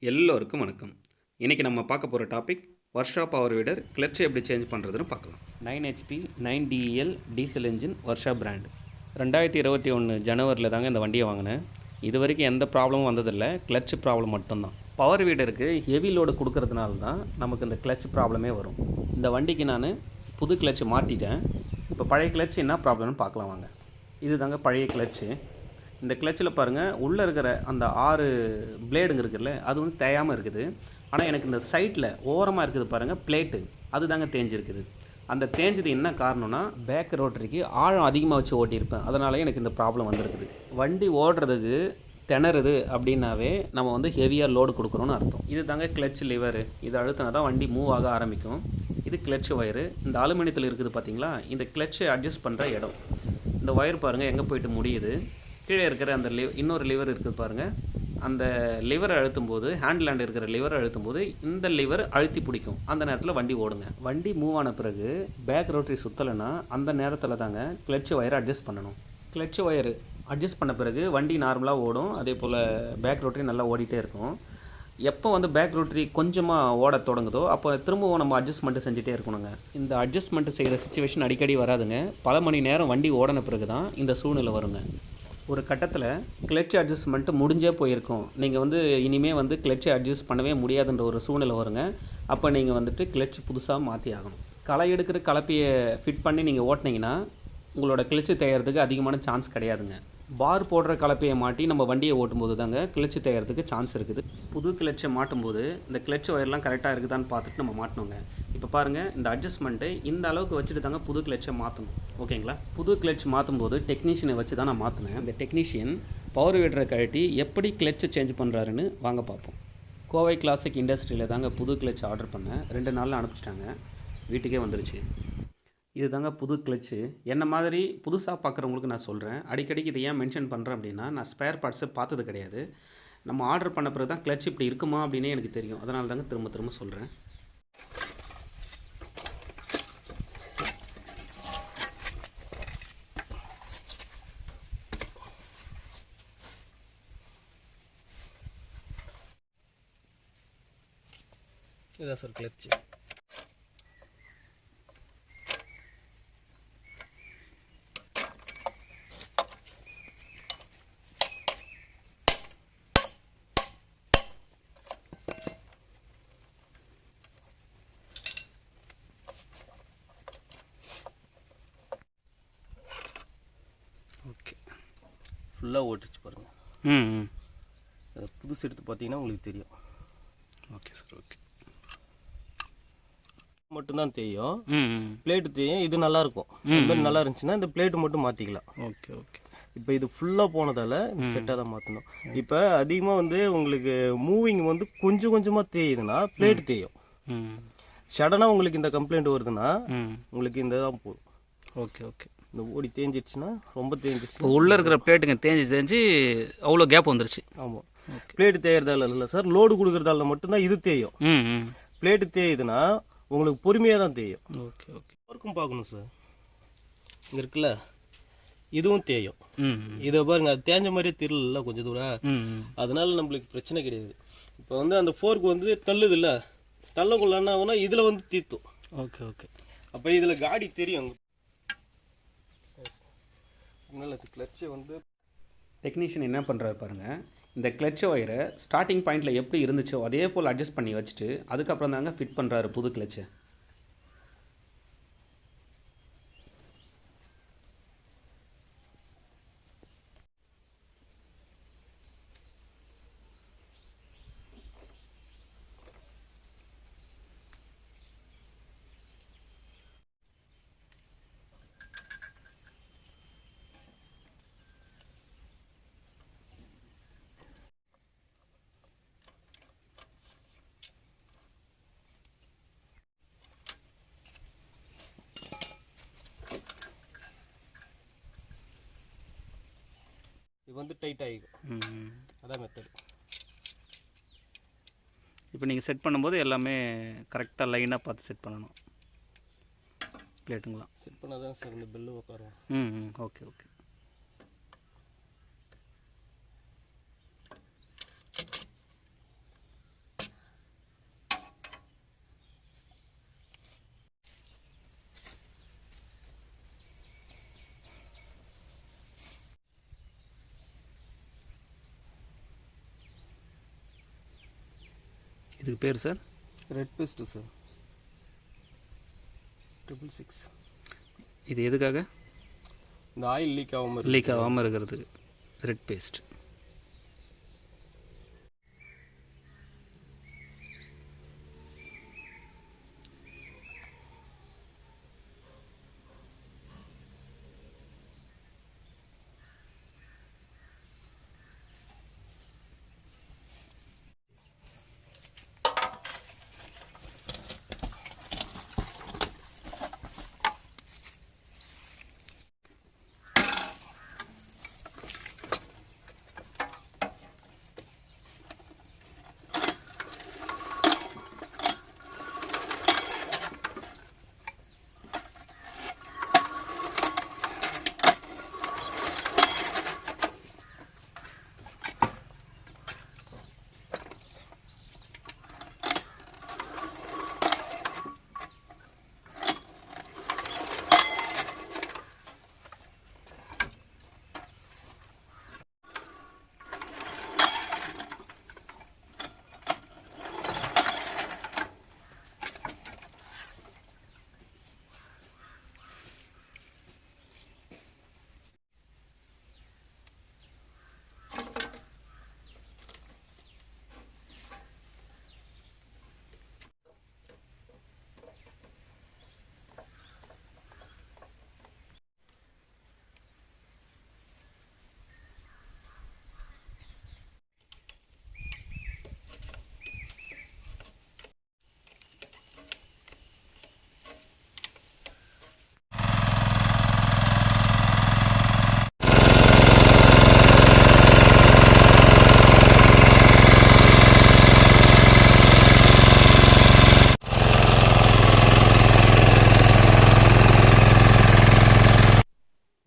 எல்லோருக்கும் வணக்கம். இன்றைக்கி நம்ம பார்க்க போகிற டாபிக் வர்ஷா பவர் வீடர் கிளட்சை எப்படி சேஞ்ச் பண்ணுறதுன்னு பார்க்கலாம். 9 HP 9DEL diesel engine Varsha brand. 2021 ஜனவரியில் தாங்க இந்த வண்டியை வாங்கினேன். இது வரைக்கும் எந்த ப்ராப்ளமும் வந்ததில்லை, கிளட்ச் ப்ராப்ளம் மட்டும்தான். பவர் வீடருக்கு ஹெவி லோடு கொடுக்கறதுனால தான் நமக்கு இந்த கிளட்ச் ப்ராப்ளமே வரும். இந்த வண்டிக்கு நான் புது கிளட்ச் மாற்றிட்டேன். இப்போ பழைய கிளட்ச் என்ன ப்ராப்ளம்னு பார்க்கலாம் வாங்க. இது தாங்க பழைய கிளட்ச்சு. இந்த கிளட்சில் பாருங்கள், உள்ளே இருக்கிற அந்த 6 பிளேடுங்க இருக்குல்ல, அது வந்து தேயாமல் இருக்குது. ஆனால் எனக்கு இந்த சைட்டில் ஓரமாக இருக்குது பாருங்கள் பிளேட்டு, அது தாங்க தேஞ்சிருக்குது. அந்த தேஞ்சது என்ன காரணம்னா, பேக் ரோட்டரிக்கு ஆழம் அதிகமாக வச்சு ஓட்டியிருப்பேன், அதனாலே எனக்கு இந்த ப்ராப்ளம் வந்திருக்குது. வண்டி ஓடுறதுக்கு திணறுது அப்படின்னாவே நம்ம வந்து ஹெவியாக லோடு கொடுக்குறோன்னு அர்த்தம். இது தாங்க கிளட்ச் லிவரு, இது அழுத்தினா தான் வண்டி மூவ் ஆக ஆரம்பிக்கும். இது கிளட்ச் ஒயரு. இந்த அலுமினியத்தில் இருக்குது பார்த்தீங்களா, இந்த கிளட்சை அட்ஜஸ்ட் பண்ணுற இடம். இந்த ஒயர் பாருங்கள் எங்கே போய்ட்டு முடியுது. கீழே இருக்கிற அந்த இன்னொரு லிவர் இருக்குது பாருங்கள், அந்த லிவரை அழுத்தும் போது, ஹேண்ட்லேண்ட் இருக்கிற லிவரை அழுத்தும் போது இந்த லிவர் அழுத்தி பிடிக்கும். அந்த நேரத்தில் வண்டி ஓடுங்க. வண்டி மூவ் ஆன பிறகு பேக் ரோட்டரி சுற்றலைன்னா அந்த நேரத்தில் தாங்க கிளட்ச் ஒயரை அட்ஜஸ்ட் பண்ணணும். கிளட்ச் ஒயரு அட்ஜஸ்ட் பண்ண பிறகு வண்டி நார்மலாக ஓடும். அதே போல் பேக் ரோட்டரி நல்லா ஓடிட்டே இருக்கும். எப்போ வந்து பேக் ரோட்டரி கொஞ்சமாக ஓட தொடங்குதோ அப்போ திரும்பவும் நம்ம அட்ஜஸ்ட்மெண்ட்டு செஞ்சுட்டே இருக்கணுங்க. இந்த அட்ஜஸ்ட்மெண்ட்டு செய்கிற சுச்சுவேஷன் அடிக்கடி வராதுங்க. பல மணி நேரம் வண்டி ஓடின பிறகு தான் இந்த சூழ்நிலை வருங்க. ஒரு கட்டத்தில் கிளட்ச் அட்ஜஸ்ட்மெண்ட்டு முடிஞ்சே போயிருக்கும். நீங்கள் வந்து இனிமேல் வந்து கிளட்சை அட்ஜஸ்ட் பண்ணவே முடியாதுன்ற ஒரு சூழ்நிலை வருங்க. அப்போ நீங்கள் வந்துட்டு கிளட்ச் புதுசாக மாற்றி ஆகணும். களை எடுக்கிற கலப்பையை ஃபிட் பண்ணி நீங்கள் ஓட்டினீங்கன்னா உங்களோட கிளட்சு தேயறதுக்கு அதிகமான சான்ஸ் கிடையாதுங்க. பார் போடுற கலப்பையை மாட்டி நம்ம வண்டியை ஓட்டும்போது தாங்க கிளட்சு தேயறதுக்கு சான்ஸ் இருக்குது. புது கிளட்சை மாட்டும்போது இந்த கிளட்ச் ஒயர்லாம் கரெக்டாக இருக்குதான்னு பார்த்துட்டு நம்ம மாட்டணுங்க. இப்போ பாருங்கள், இந்த அட்ஜஸ்ட்மெண்ட்டு இந்த அளவுக்கு வச்சுட்டு தாங்க புது கிளட்சை மாற்றணும். ஓகேங்களா? புது கிளட்ச் மாற்றும் போது டெக்னீஷியனை வச்சு தான் நான் மாற்றினேன். இந்த டெக்னீஷியன் பவர் வீடரை கழட்டி எப்படி கிளட்சை சேஞ்ச் பண்ணுறாருன்னு வாங்க பார்ப்போம். கோவை கிளாசிக் இண்டஸ்ட்ரியில் தாங்க புது கிளட்ச் ஆர்டர் பண்ணேன். 2 நாளில் அனுப்பிச்சிட்டாங்க, வீட்டுக்கே வந்துருச்சு. இது தாங்க புது கிளட்ச்சு. என்ன மாதிரி புதுசாக பார்க்குறவங்களுக்கு நான் சொல்கிறேன். அடிக்கடிக்கு இதை ஏன் மென்ஷன் பண்ணுறேன் அப்படின்னா, நான் ஸ்பேர் பார்ட்ஸை பார்த்தது கிடையாது. நம்ம ஆர்டர் பண்ண பிறகு தான் கிளட்ச் இப்படி இருக்குமா அப்படின்னே எனக்கு தெரியும். அதனால தாங்க திரும்ப திரும்ப சொல்கிறேன். இதுதான் சார் கிளட்ச். ஓகே, ஃபுல்லாக ஓட்டிச்சு பாருங்கள். அதை புதுசு எடுத்து பார்த்தீங்கன்னா உங்களுக்கு தெரியும். Okay sir, okay. மட்டும்தான் தேயும், பிளேட்டு தேயும். இது நல்லா இருக்கும். இந்த மாதிரி நல்லா இருந்துச்சுன்னா இந்த பிளேட்டு மட்டும் மாற்றிக்கலாம். Okay okay. இப்போ இது ஃபுல்லாக போனதால் இந்த செட்டாக தான் மாற்றணும். இப்போ அதிகமாக வந்து உங்களுக்கு மூவிங் வந்து கொஞ்சம் கொஞ்சமாக தேயுதுன்னா பிளேட்டு தேயும். சடனாக உங்களுக்கு இந்த கம்ப்ளைண்ட் வருதுன்னா உங்களுக்கு இந்த தான் போதும். Okay okay. இந்த ஓடி தேஞ்சிடுச்சுன்னா ரொம்ப தேஞ்சிடுச்சு. இப்போ உள்ளே இருக்கிற பிளேட்டுங்க தேஞ்சு அவ்வளோ கேப் வந்துருச்சு. ஆமாம், பிளேட்டு தேயறதால இல்லை சார், லோடு கொடுக்குறதால மட்டும்தான் இது தேயும். பிளேட்டு தேயுதுன்னா உங்களுக்கு பொறுமையாக தான் தேயும். Okay okay. ஒர்க்கும் பார்க்கணும் சார். இங்கே இருக்குல்ல, இதுவும் தேயும். இதை பாருங்க, அது தேஞ்ச மாதிரியே தெரியல கொஞ்சம் தூரம். அதனால நம்மளுக்கு பிரச்சனை கிடையாது. இப்போ வந்து அந்த ஃபோர்க்கு வந்து தள்ளுது இல்லை, தள்ளக்குள்ள என்ன ஆகுனா இதில் வந்து தீர்த்தும். Okay okay. அப்போ இதில் காடி தெரியும். அதனால கிளட்சை வந்து டெக்னீஷியன் என்ன பண்ணுறாரு பாருங்கள், இந்த கிளட்ச் ஒயரை ஸ்டார்டிங் பாயிண்டில் எப்படி இருந்துச்சோ அதே போல் அட்ஜஸ்ட் பண்ணி வச்சுட்டு அதுக்கப்புறம் தாங்க ஃபிட் பண்ணுறாரு புது கிளட்சை. இது வந்து டைட் ஆகிக்கும். அதான் மெத்தட். இப்போ நீங்கள் செட் பண்ணும்போது எல்லாமே கரெக்டாக லைனாக பார்த்து செட் பண்ணணும். பிளேட்டுங்களா செட் பண்ணால் தான் சார் இந்த பெல்லு உட்காரும். Okay okay. இதுக்கு பேர் சார்? Red paste sir, 666. இது எதுக்காக? இந்த ஆயில் லீக் ஆகாமல் இருக்கிறதுக்கு ரெட் பேஸ்ட்.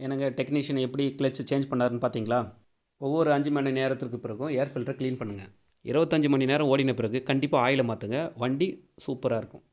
எனக்கு டெக்னீஷியன் எப்படி கிளச் சேஞ்ச் பண்ணாருன்னு பார்த்தீங்களா? ஒவ்வொரு 5 மணி நேரத்திற்கு பிறகும் ஏர் ஃபில்டரை க்ளீன் பண்ணுங்கள். 25 மணி நேரம் ஓடின பிறகு கண்டிப்பாக ஆயிலை மாற்றுங்க. வண்டி சூப்பராக இருக்கும்.